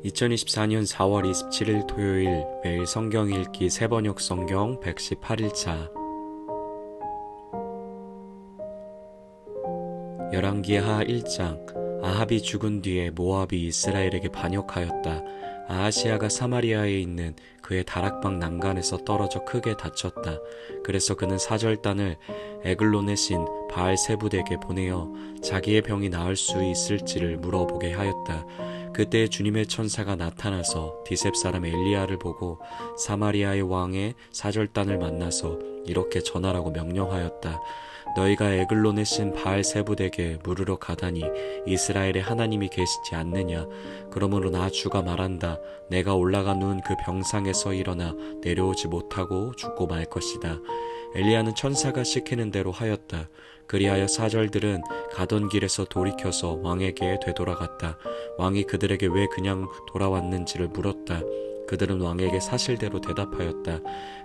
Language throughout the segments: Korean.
2024년 4월 27일 토요일 매일 성경 읽기 새번역 성경 118일차 열왕기하 1장. 아합이 죽은 뒤에 모압이 이스라엘에게 반역하였다. 아하시야가 사마리아에 있는 그의 다락방 난간에서 떨어져 크게 다쳤다. 그래서 그는 사절단을 에글론의 신 바알세붓에게 보내어 자기의 병이 나을 수 있을지를 물어보게 하였다. 그때 주님의 천사가 나타나서 디셉 사람 엘리야를 보고 사마리아의 왕의 사절단을 만나서 이렇게 전하라고 명령하였다. 너희가 에글론의 신 바알세붓에게 물으러 가다니 이스라엘의 하나님이 계시지 않느냐. 그러므로 나 주가 말한다. 내가 올라가 누운 그 병상에서 일어나 내려오지 못하고 죽고 말 것이다. 엘리야는 천사가 시키는 대로 하였다. 그리하여 사절들은 가던 길에서 돌이켜서 왕에게 되돌아갔다. 왕이 그들에게 왜 그냥 돌아왔는지를 물었다. 그들은 왕에게 사실대로 대답하였다.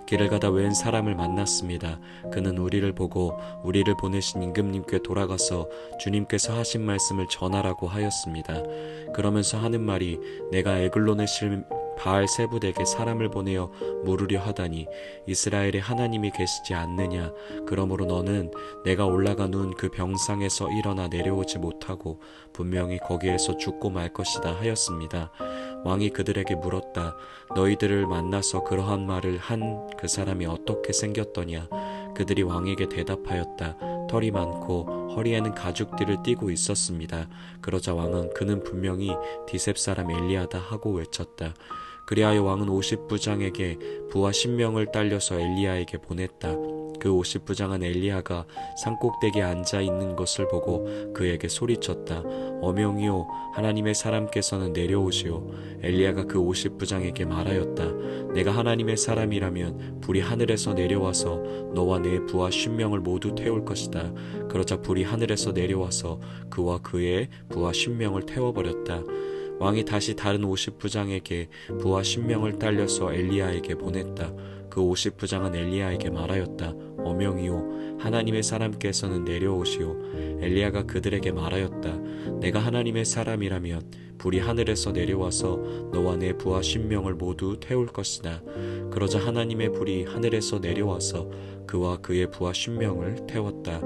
길을 가다 웬 사람을 만났습니다. 그는 우리를 보고 우리를 보내신 임금님께 돌아가서 주님께서 하신 말씀을 전하라고 하였습니다. 그러면서 하는 말이 내가 에글론의 신 바알세붓에게 사람을 보내어 물으려 하다니 이스라엘의 하나님이 계시지 않느냐. 그러므로 너는 내가 올라가 누운 그 병상에서 일어나 내려오지 못하고 분명히 거기에서 죽고 말 것이다 하였습니다. 왕이 그들에게 물었다. 너희들을 만나서 그러한 말을 한 그 사람이 어떻게 생겼더냐. 그들이 왕에게 대답하였다. 털이 많고 허리에는 가죽띠를 띠고 있었습니다. 그러자 왕은 그는 분명히 디셉 사람 엘리야다 하고 외쳤다. 그리하여 왕은 50부장에게 부하 10명을 딸려서 엘리야에게 보냈다. 그 50부장은 엘리야가 산꼭대기에 앉아있는 것을 보고 그에게 소리쳤다. 어명이요 하나님의 사람께서는 내려오시오. 엘리야가 그 50부장에게 말하였다. 내가 하나님의 사람이라면 불이 하늘에서 내려와서 너와 내 부하 10명을 모두 태울 것이다. 그러자 불이 하늘에서 내려와서 그와 그의 부하 10명을 태워버렸다. 왕이 다시 다른 50부장에게 부하 10명을 딸려서 엘리야에게 보냈다. 그 50부장은 엘리야에게 말하였다. 어명이요 하나님의 사람께서는 내려오시오. 엘리야가 그들에게 말하였다. 내가 하나님의 사람이라면 불이 하늘에서 내려와서 너와 내 부하 10명을 모두 태울 것이다. 그러자 하나님의 불이 하늘에서 내려와서 그와 그의 부하 10명을 태웠다.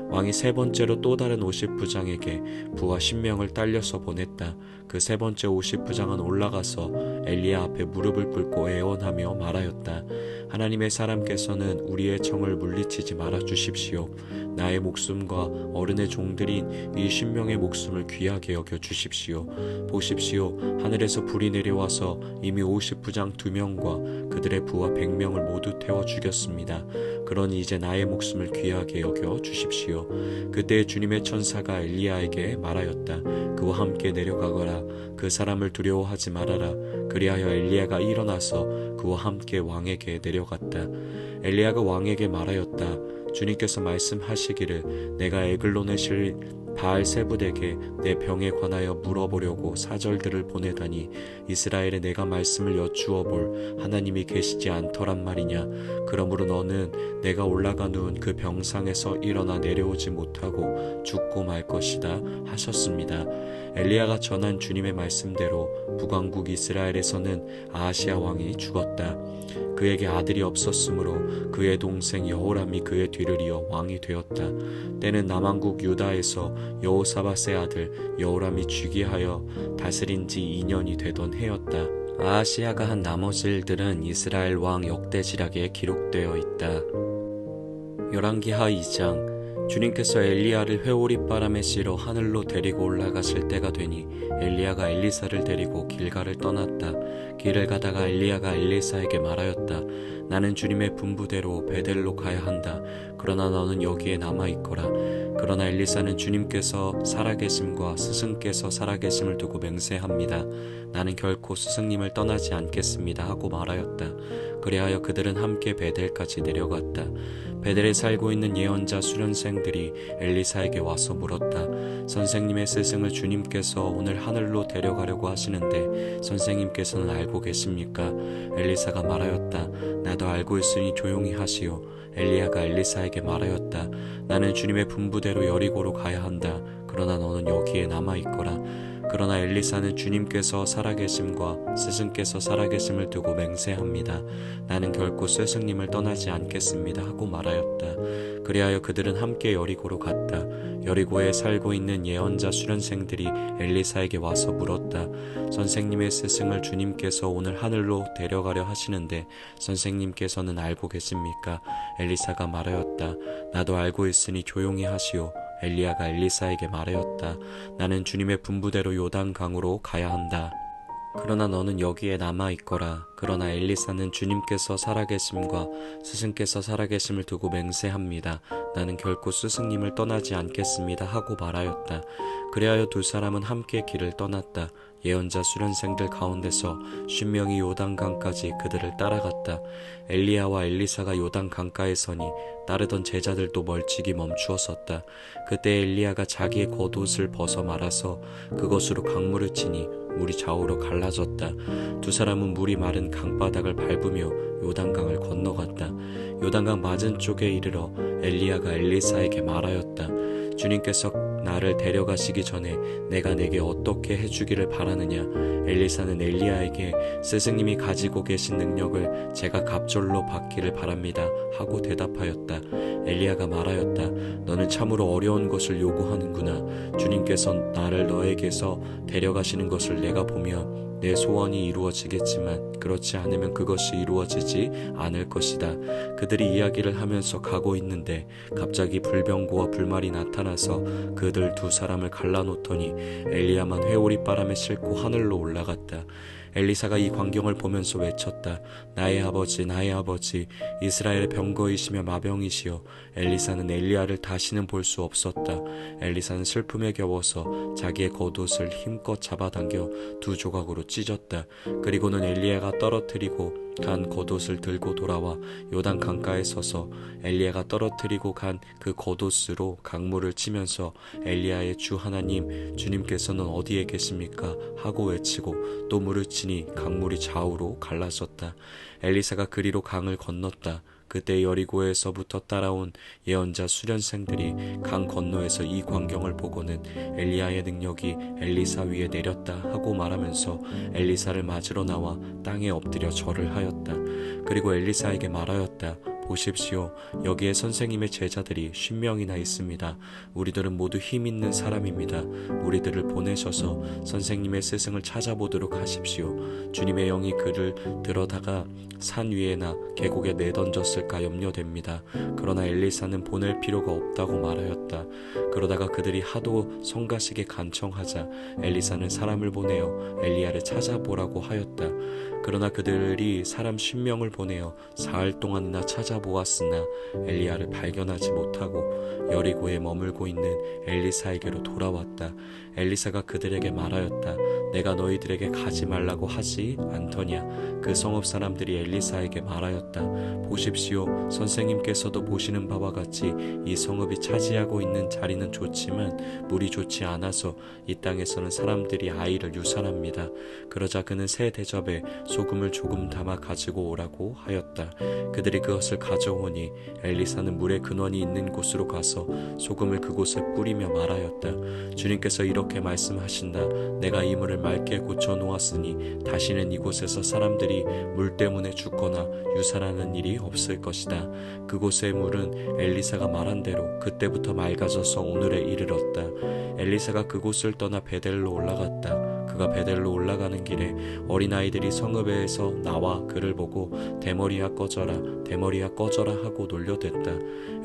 왕이 세 번째로 또 다른 50부장에게 부하 10명을 딸려서 보냈다. 그 세 번째 50부장은 올라가서 엘리야 앞에 무릎을 꿇고 애원하며 말하였다. 하나님의 사람께서는 우리의 청을 물리치지 말아 주십시오. 나의 목숨과 어른의 종들인 이 10명의 목숨을 귀하게 여겨 주십시오. 보십시오. 하늘에서 불이 내려와서 이미 50부장 2명과 그들의 부하 100명을 모두 태워 죽였습니다. 그러니 이제 나의 목숨을 귀하게 여겨 주십시오. 그때 주님의 천사가 엘리야에게 말하였다. 그와 함께 내려가거라. 그 사람을 두려워하지 말아라. 그리하여 엘리야가 일어나서 그와 함께 왕에게 내려갔다. 엘리야가 왕에게 말하였다. 주님께서 말씀하시기를 내가 에글론의 신 바알세붓에게 내 병에 관하여 물어보려고 사절들을 보내다니 이스라엘에 내가 말씀을 여쭈어 볼 하나님이 계시지 않더란 말이냐. 그러므로 너는 내가 올라가 누운 그 병상에서 일어나 내려오지 못하고 죽고 말 것이다 하셨습니다. 엘리야가 전한 주님의 말씀대로 북왕국 이스라엘에서는 아하시야 왕이 죽었다. 그에게 아들이 없었으므로 그의 동생 여호람이 그의 뒤를 이어 왕이 되었다. 때는 남왕국 유다에서 여호사밧의 아들 여호람이 즉위하여 다스린 지 2년이 되던 해였다. 아하시야가 한 나머지 일들은 이스라엘 왕 역대지략에 기록되어 있다. 열왕기하 2장. 주님께서 엘리야를 회오리바람에 실어 하늘로 데리고 올라가실 때가 되니 엘리야가 엘리사를 데리고 길갈을 떠났다. 길을 가다가 엘리야가 엘리사에게 말하였다. 나는 주님의 분부대로 베델로 가야 한다. 그러나 너는 여기에 남아있거라. 그러나 엘리사는 주님께서 살아계심과 스승께서 살아계심을 두고 맹세합니다. 나는 결코 스승님을 떠나지 않겠습니다 하고 말하였다. 그리하여 그들은 함께 베델까지 내려갔다. 베델에 살고 있는 예언자 수련생들이 엘리사에게 와서 물었다. 선생님의 스승을 주님께서 오늘 하늘로 데려가려고 하시는데 선생님께서는 알고 계십니까? 엘리사가 말하였다. 나도 알고 있으니 조용히 하시오. 엘리야가 엘리사에게 말하였다. 나는 주님의 분부대로 여리고로 가야 한다. 그러나 너는 여기에 남아있거라. 그러나 엘리사는 주님께서 살아계심과 스승께서 살아계심을 두고 맹세합니다. 나는 결코 스승님을 떠나지 않겠습니다 하고 말하였다. 그리하여 그들은 함께 여리고로 갔다. 여리고에 살고 있는 예언자 수련생들이 엘리사에게 와서 물었다. 선생님의 스승을 주님께서 오늘 하늘로 데려가려 하시는데 선생님께서는 알고 계십니까? 엘리사가 말하였다. 나도 알고 있으니 조용히 하시오. 엘리야가 엘리사에게 말하였다. 나는 주님의 분부대로 요단강으로 가야 한다. 그러나 너는 여기에 남아있거라. 그러나 엘리사는 주님께서 살아계심과 스승께서 살아계심을 두고 맹세합니다. 나는 결코 스승님을 떠나지 않겠습니다 하고 말하였다. 그리하여 두 사람은 함께 길을 떠났다. 예언자 수련생들 가운데서 50명이 요단강까지 그들을 따라갔다. 엘리야와 엘리사가 요단강가에 서니 따르던 제자들도 멀찍이 멈추어 섰다. 그때 엘리야가 자기의 겉옷을 벗어 말아서 그것으로 강물을 치니 물이 좌우로 갈라졌다. 두 사람은 물이 마른 강바닥을 밟으며 요단강을 건너갔다. 요단강 맞은 쪽에 이르러 엘리야가 엘리사에게 말하였다. 주님께서 나를 데려가시기 전에 내가 내게 어떻게 해주기를 바라느냐? 엘리사는 엘리야에게 스승님이 가지고 계신 능력을 제가 갑절로 받기를 바랍니다 하고 대답하였다. 엘리야가 말하였다. 너는 참으로 어려운 것을 요구하는구나. 주님께서 나를 너에게서 데려가시는 것을 내가 보면 내 소원이 이루어지겠지만 그렇지 않으면 그것이 이루어지지 않을 것이다. 그들이 이야기를 하면서 가고 있는데 갑자기 불병거와 불말이 나타나서 그들 두 사람을 갈라놓더니 엘리야만 회오리 바람에 싣고 하늘로 올라갔다. 엘리사가 이 광경을 보면서 외쳤다. 나의 아버지, 나의 아버지, 이스라엘의 병거이시며 마병이시여. 엘리사는 엘리야를 다시는 볼 수 없었다. 엘리사는 슬픔에 겨워서 자기의 겉옷을 힘껏 잡아당겨 두 조각으로 찢었다. 그리고는 엘리야가 떨어뜨리고 간 겉옷을 들고 돌아와 요단 강가에 서서 엘리야가 떨어뜨리고 간 그 겉옷으로 강물을 치면서 엘리야의 주 하나님, 주님께서는 어디에 계십니까? 하고 외치고 또 물을 치니 강물이 좌우로 갈라졌다. 엘리사가 그리로 강을 건넜다. 그때 여리고에서부터 따라온 예언자 수련생들이 강 건너에서 이 광경을 보고는 엘리야의 능력이 엘리사 위에 내렸다 하고 말하면서 엘리사를 맞으러 나와 땅에 엎드려 절을 하였다. 그리고 엘리사에게 말하였다. 보십시오. 여기에 선생님의 제자들이 50명이나 있습니다. 우리들은 모두 힘 있는 사람입니다. 우리들을 보내셔서 선생님의 스승을 찾아보도록 하십시오. 주님의 영이 그를 들어다가 산 위에나 계곡에 내던졌을까 염려됩니다. 그러나 엘리사는 보낼 필요가 없다고 말하였다. 그러다가 그들이 하도 성가시게 간청하자 엘리사는 사람을 보내어 엘리야를 찾아보라고 하였다. 그러나 그들이 사람 10명을 보내어 사흘 동안이나 찾아보았으나 엘리야를 발견하지 못하고 여리고에 머물고 있는 엘리사에게로 돌아왔다. 엘리사가 그들에게 말하였다. 내가 너희들에게 가지 말라고 하지 않더냐? 그 성읍 사람들이 엘리사에게 말하였다. 보십시오. 선생님께서도 보시는 바와 같이 이 성읍이 차지하고 있는 자리는 좋지만 물이 좋지 않아서 이 땅에서는 사람들이 아이를 유산합니다. 그러자 그는 새 대접에 소금을 조금 담아 가지고 오라고 하였다. 그들이 그것을 가져오니 엘리사는 물의 근원이 있는 곳으로 가서 소금을 그곳에 뿌리며 말하였다. 주님께서 이렇게 말씀하신다. 내가 이 물을 맑게 고쳐 놓았으니 다시는 이곳에서 사람들이 물 때문에 죽거나 유산하는 일이 없을 것이다. 그곳의 물은 엘리사가 말한 대로 그때부터 맑아져서 오늘에 이르렀다. 엘리사가 그곳을 떠나 베델로 올라갔다. 그가 베델로 올라가는 길에 어린아이들이 성읍에서 나와 그를 보고 대머리야 꺼져라, 대머리야 꺼져라 하고 놀려댔다.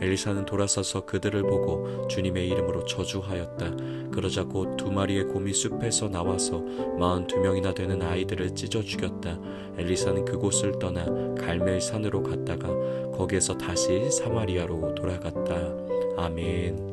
엘리사는 돌아서서 그들을 보고 주님의 이름으로 저주하였다. 그러자 곧 2마리의 곰이 숲에서 나와서 42명이나 되는 아이들을 찢어 죽였다. 엘리사는 그곳을 떠나 갈멜산으로 갔다가 거기에서 다시 사마리아로 돌아갔다. 아멘.